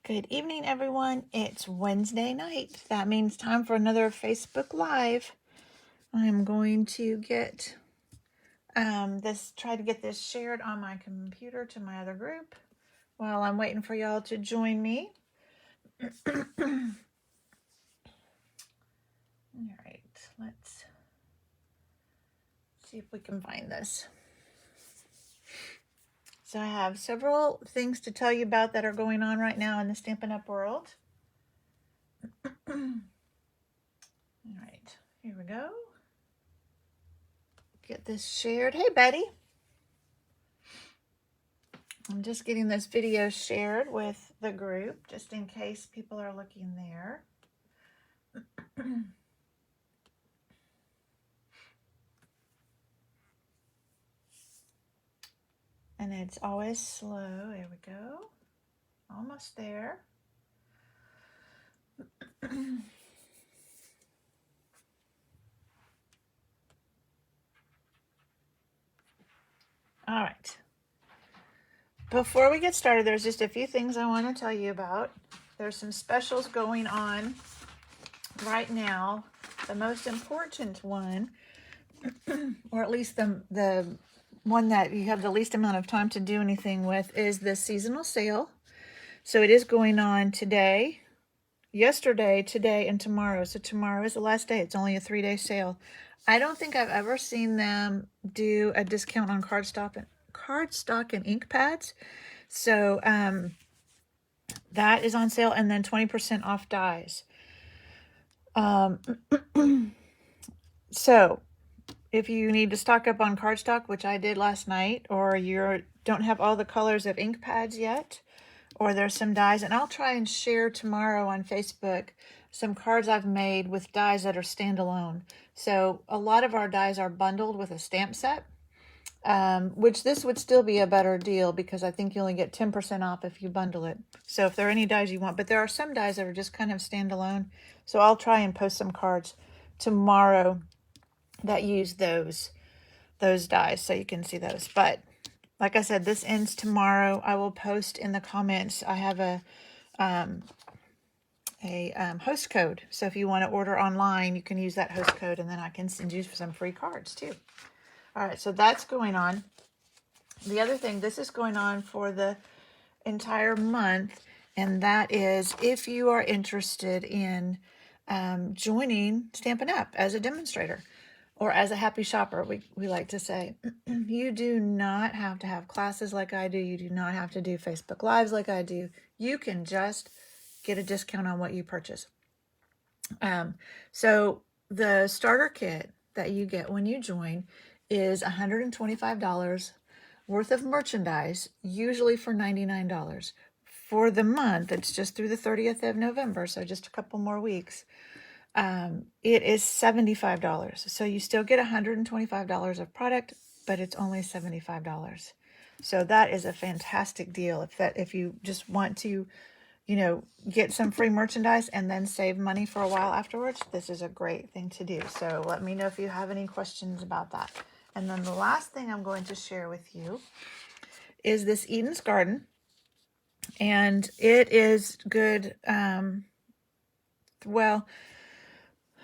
Good evening, everyone. It's Wednesday night. That means time for another Facebook Live. I'm going to get try to get this shared on my computer to my other group while I'm waiting for y'all to join me. All right, let's see if we can find this. So I have several things to tell you about that are going on right now in the Stampin' Up! World. All right, here we go. Get this shared. Hey, Betty. I'm just getting this video shared with the group, just in case people are looking there. And it's always slow. There we go. Almost there. All right. Before we get started, there's just a few things I want to tell you about. There's some specials going on right now. The most important one, or at least the one that you have the least amount of time to do anything with, is the seasonal sale. So it is going on today, yesterday, today, and tomorrow. So tomorrow is the last day. It's only a 3-day sale. I don't think I've ever seen them do a discount on cardstock and ink pads. So that is on sale, and then 20% off dies. So if you need to stock up on cardstock, which I did last night, or you don't have all the colors of ink pads yet, or there's some dies, and I'll try and share tomorrow on Facebook some cards I've made with dies that are standalone. So a lot of our dies are bundled with a stamp set, which this would still be a better deal because I think you only get 10% off if you bundle it. So if there are any dies you want, but there are some dies that are just kind of standalone. So I'll try and post some cards tomorrow that use those dies so you can see those. But like I said, this ends tomorrow. I will post in the comments. I have a host code. So if you want to order online, you can use that host code, and then I can send you some free cards too. All right, so that's going on. The other thing, this is going on for the entire month, and that is if you are interested in joining Stampin' Up! As a demonstrator or as a happy shopper, we like to say. You do not have to have classes like I do. You do not have to do Facebook Lives like I do. You can just get a discount on what you purchase. So the starter kit that you get when you join is $125 worth of merchandise, usually for $99. For the month, it's just through the 30th of November, so just a couple more weeks. It is $75. So you still get $125 of product, but it's only $75. So that is a fantastic deal if you just want to, get some free merchandise and then save money for a while afterwards. This is a great thing to do. So let me know if you have any questions about that. And then the last thing I'm going to share with you is this Eden's Garden. And it is good,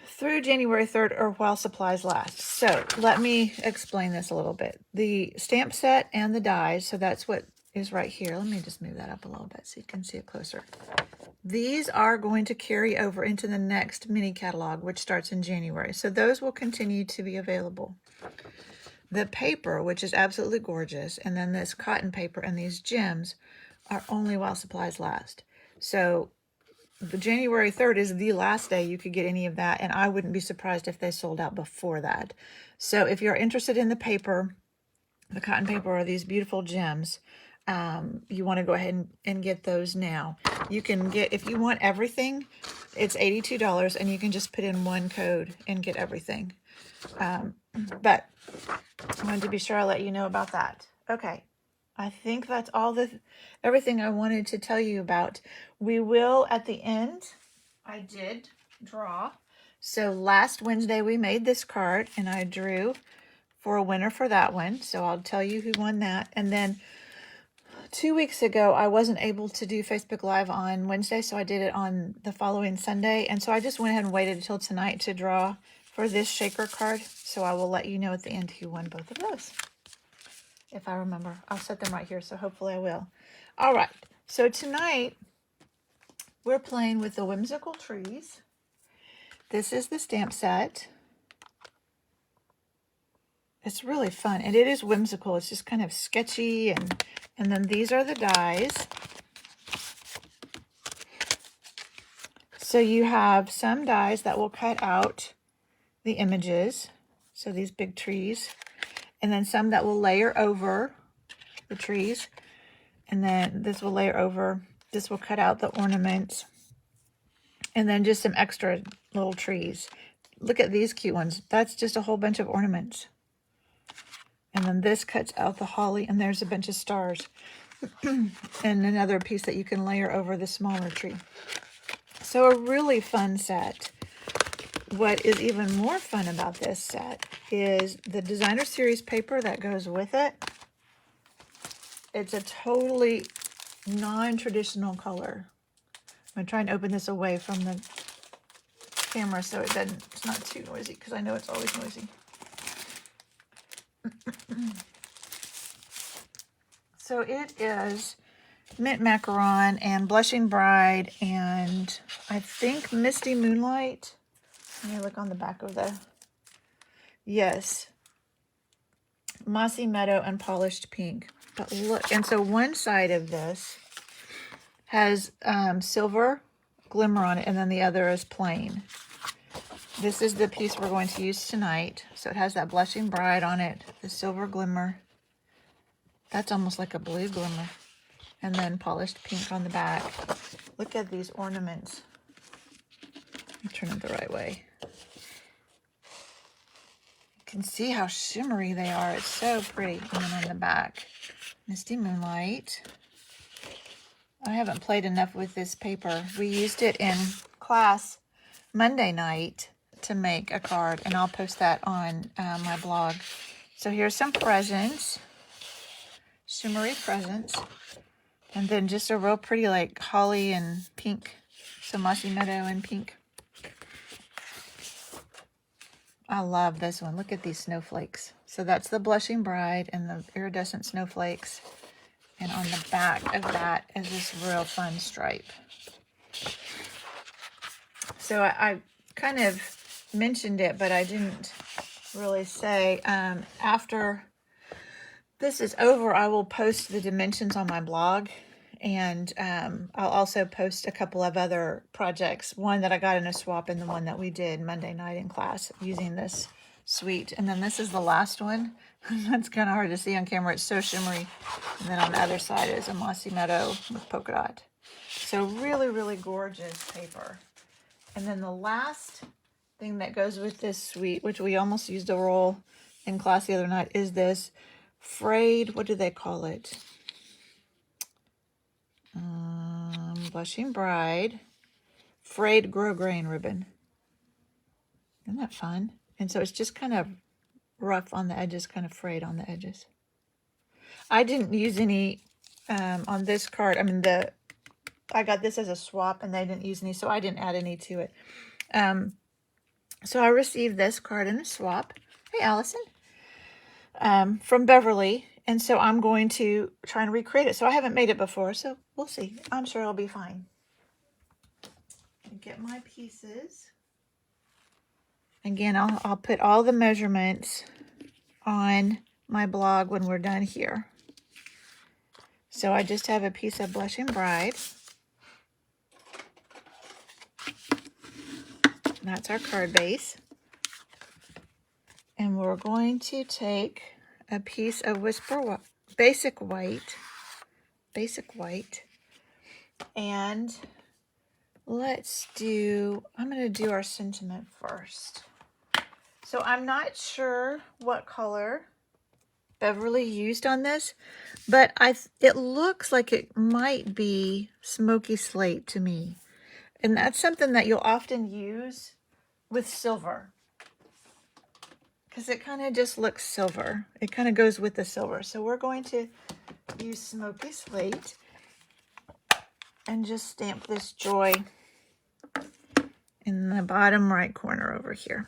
through January 3rd or while supplies last. So let me explain this a little bit. The stamp set and the dies, so that's what is right here. Let me just move that up a little bit so you can see it closer. These are going to carry over into the next mini catalog, which starts in January. So those will continue to be available. The paper, which is absolutely gorgeous, and then this cotton paper and these gems are only while supplies last. So the January 3rd is the last day you could get any of that, and I wouldn't be surprised if they sold out before that. So if you're interested in the paper, the cotton paper, or these beautiful gems, you want to go ahead and get those now. You can get, if you want everything, it's $82, and you can just put in one code and get everything. But I wanted to be sure I let you know about that. Okay. I think that's everything I wanted to tell you about. We will, at the end, I did draw. So last Wednesday we made this card, and I drew for a winner for that one. So I'll tell you who won that. And then 2 weeks ago, I wasn't able to do Facebook Live on Wednesday, so I did it on the following Sunday. And so I just went ahead and waited until tonight to draw for this shaker card. So I will let you know at the end who won both of those. If I remember, I'll set them right here, so hopefully I will. All right, so tonight we're playing with the Whimsical Trees. This is the stamp set. It's really fun, and it is whimsical. It's just kind of sketchy, and then these are the dies. So you have some dies that will cut out the images, so these big trees, and then some that will layer over the trees, and then this will layer over, this will cut out the ornaments, and then just some extra little trees. Look at these cute ones. That's just a whole bunch of ornaments. And then this cuts out the holly, and there's a bunch of stars. And another piece that you can layer over the smaller tree. So a really fun set. What is even more fun about this set is the designer series paper that goes with it. It's a totally non-traditional color. I'm going to try and open this away from the camera so it's not too noisy, because I know it's always noisy. So it is Mint Macaron and Blushing Bride and I think Misty Moonlight. Let me look on the back of the... Yes. Mossy Meadow and Polished Pink. But look, and so one side of this has silver glimmer on it, and then the other is plain. This is the piece we're going to use tonight. So it has that Blushing Bride on it, the silver glimmer. That's almost like a blue glimmer. And then polished pink on the back. Look at these ornaments. Let me turn it the right way. You can see how shimmery they are. It's so pretty. And then on the back, Misty Moonlight. I haven't played enough with this paper. We used it in class Monday night to make a card, and I'll post that on my blog. So here's some presents. Shimmery presents, and then just a real pretty like holly and pink, so Mossy Meadow and pink. I love this one. Look at these snowflakes. So that's the Blushing Bride and the iridescent snowflakes, and on the back of that is this real fun stripe. So I kind of mentioned it, but I didn't really say after this is over, I will post the dimensions on my blog, and I'll also post a couple of other projects, one that I got in a swap and the one that we did Monday night in class using this suite. And then this is the last one. That's kind of hard to see on camera. It's so shimmery. And then on the other side is a Mossy Meadow with polka dot. So really, really gorgeous paper. And then the last thing that goes with this suite, which we almost used a roll in class the other night, is this frayed, what do they call it? Blushing Bride frayed grosgrain ribbon. Isn't that fun? And so it's just kind of rough on the edges, kind of frayed on the edges. I didn't use any on this card. I mean, I got this as a swap, and they didn't use any, so I didn't add any to it. So I received this card in a swap. Hey, Allison. From Beverly, and so I'm going to try and recreate it. So I haven't made it before, so we'll see. I'm sure it'll be fine. Get my pieces. Again, I'll put all the measurements on my blog when we're done here. So I just have a piece of Blushing Bride. That's our card base. And we're going to take a piece of Basic White, and I'm going to do our sentiment first. So I'm not sure what color Beverly used on this, but it looks like it might be smoky slate to me. And that's something that you'll often use with silver, because it kind of just looks silver. It kind of goes with the silver. So we're going to use Smoky Slate and just stamp this joy in the bottom right corner over here.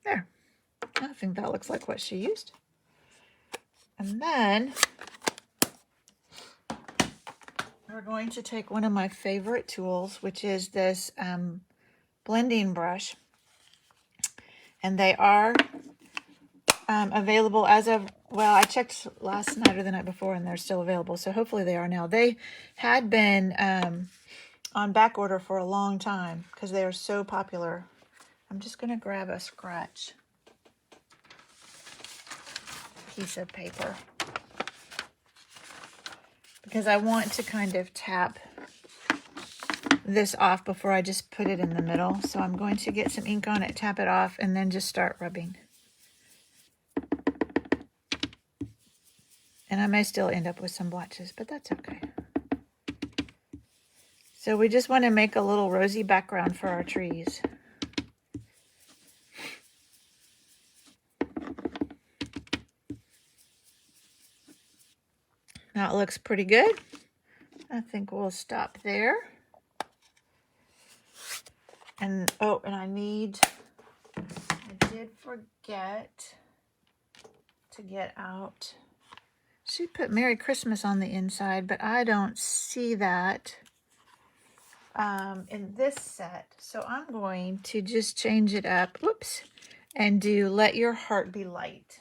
There. I think that looks like what she used. And then we're going to take one of my favorite tools, which is this blending brush. And they are available as of, well, I checked last night or the night before and they're still available. So hopefully they are now. They had been on back order for a long time because they are so popular. I'm just going to grab a scratch piece of paper because I want to kind of tap this off before I just put it in the middle. So I'm going to get some ink on it, tap it off, and then just start rubbing. And I may still end up with some blotches, but that's okay. So we just want to make a little rosy background for our trees. That looks pretty good. I think we'll stop there. And, oh, and I did forget to get out. She put Merry Christmas on the inside, but I don't see that in this set. So I'm going to just change it up, whoops, and do Let Your Heart Be Light.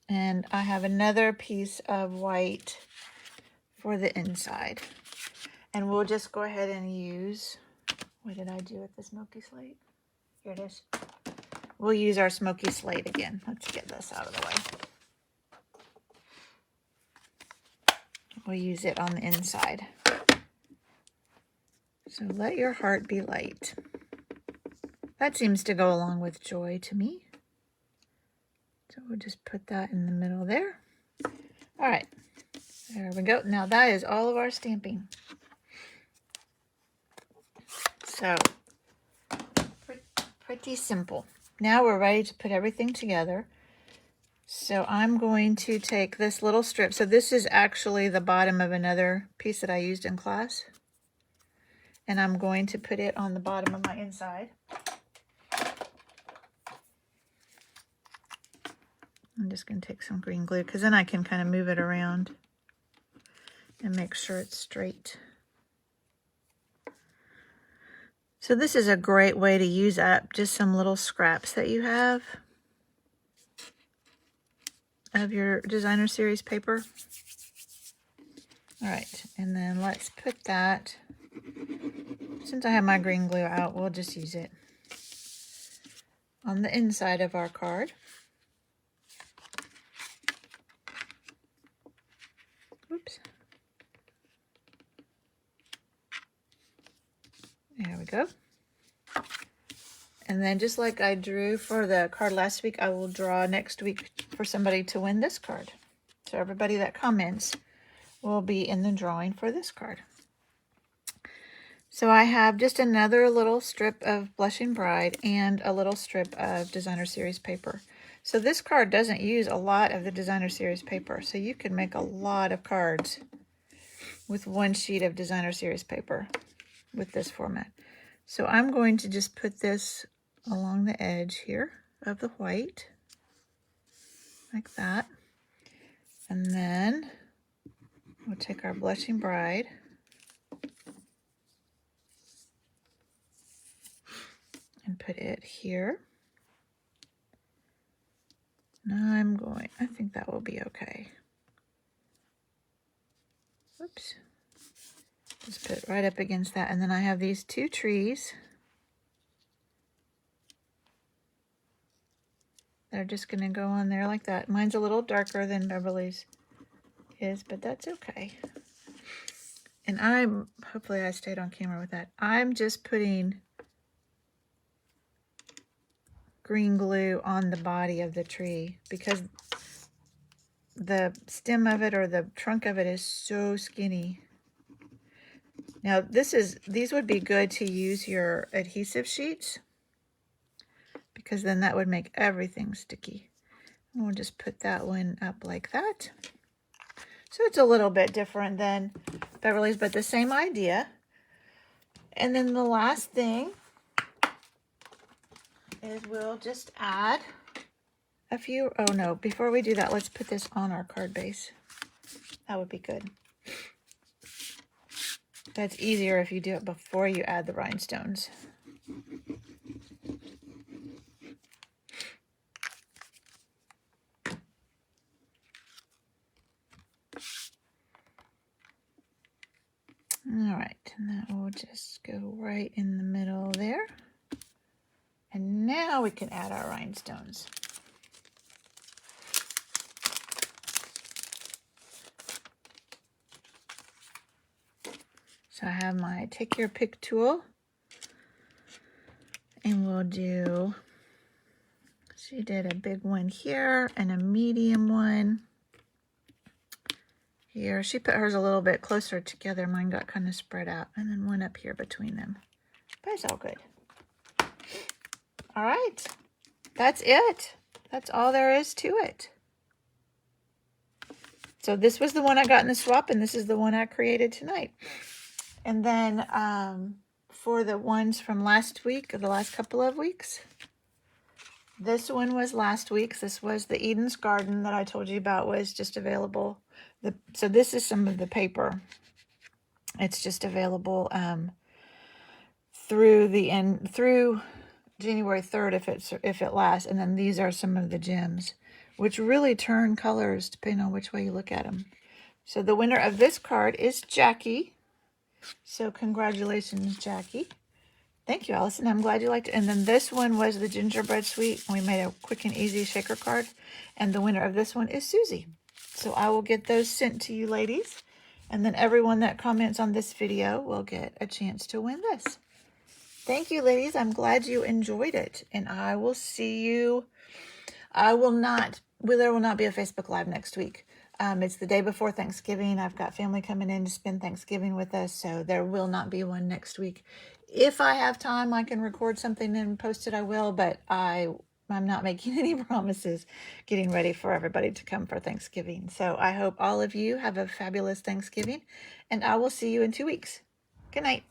And I have another piece of white for the inside. And we'll just go ahead and use, what did I do with the Smoky Slate? Here it is. We'll use our Smoky Slate again. Let's get this out of the way. We'll use it on the inside. So Let Your Heart Be Light. That seems to go along with joy to me. So we'll just put that in the middle there. All right, there we go. Now that is all of our stamping. So pretty simple. Now we're ready to put everything together. So I'm going to take this little strip. So this is actually the bottom of another piece that I used in class. And I'm going to put it on the bottom of my inside. I'm just going to take some green glue because then I can kind of move it around and make sure it's straight. So this is a great way to use up just some little scraps that you have of your designer series paper. All right, and then let's put that, since I have my green glue out, we'll just use it on the inside of our card. Oops. There we go. And then just like I drew for the card last week, I will draw next week for somebody to win this card. So everybody that comments will be in the drawing for this card. So I have just another little strip of Blushing Bride and a little strip of designer series paper. So this card doesn't use a lot of the designer series paper. So you can make a lot of cards with one sheet of designer series paper with this format. So I'm going to just put this along the edge here of the white, like that. And then we'll take our Blushing Bride and put it here. Now I think that will be okay. Whoops. Just put it right up against that. And then I have these two trees that are just going to go on there like that. Mine's a little darker than Beverly's is, but that's okay. And hopefully I stayed on camera with that. I'm just putting green glue on the body of the tree because the stem of it or the trunk of it is so skinny Now these would be good to use your adhesive sheets, because then that would make everything sticky. And we'll just put that one up like that. So it's a little bit different than Beverly's, but the same idea. And then the last thing is we'll just add a few, oh no, before we do that, let's put this on our card base. That would be good. That's easier if you do it before you add the rhinestones. All right, and that will just go right in the middle there. And now we can add our rhinestones. So I have my take your pick tool, and we'll do, she did a big one here and a medium one here. She put hers a little bit closer together. Mine got kind of spread out, and then one up here between them. But it's all good. All right, that's it. That's all there is to it. So this was the one I got in the swap, and this is the one I created tonight. And then for the ones from last week, or the last couple of weeks, this one was last week's. This was the Eden's Garden that I told you about, was just available. So this is some of the paper. It's just available through January 3rd if it lasts. And then these are some of the gems, which really turn colors depending on which way you look at them. So the winner of this card is Jackie. So congratulations, Jackie. Thank you, Allison. I'm glad you liked it. And then this one was the gingerbread sweet. We made a quick and easy shaker card. And the winner of this one is Susie. So I will get those sent to you ladies. And then everyone that comments on this video will get a chance to win this. Thank you, ladies. I'm glad you enjoyed it. And I will see you. There will not be a Facebook Live next week. It's the day before Thanksgiving. I've got family coming in to spend Thanksgiving with us, so there will not be one next week. If I have time, I can record something and post it, I will, but I'm not making any promises getting ready for everybody to come for Thanksgiving. So I hope all of you have a fabulous Thanksgiving, and I will see you in 2 weeks. Good night.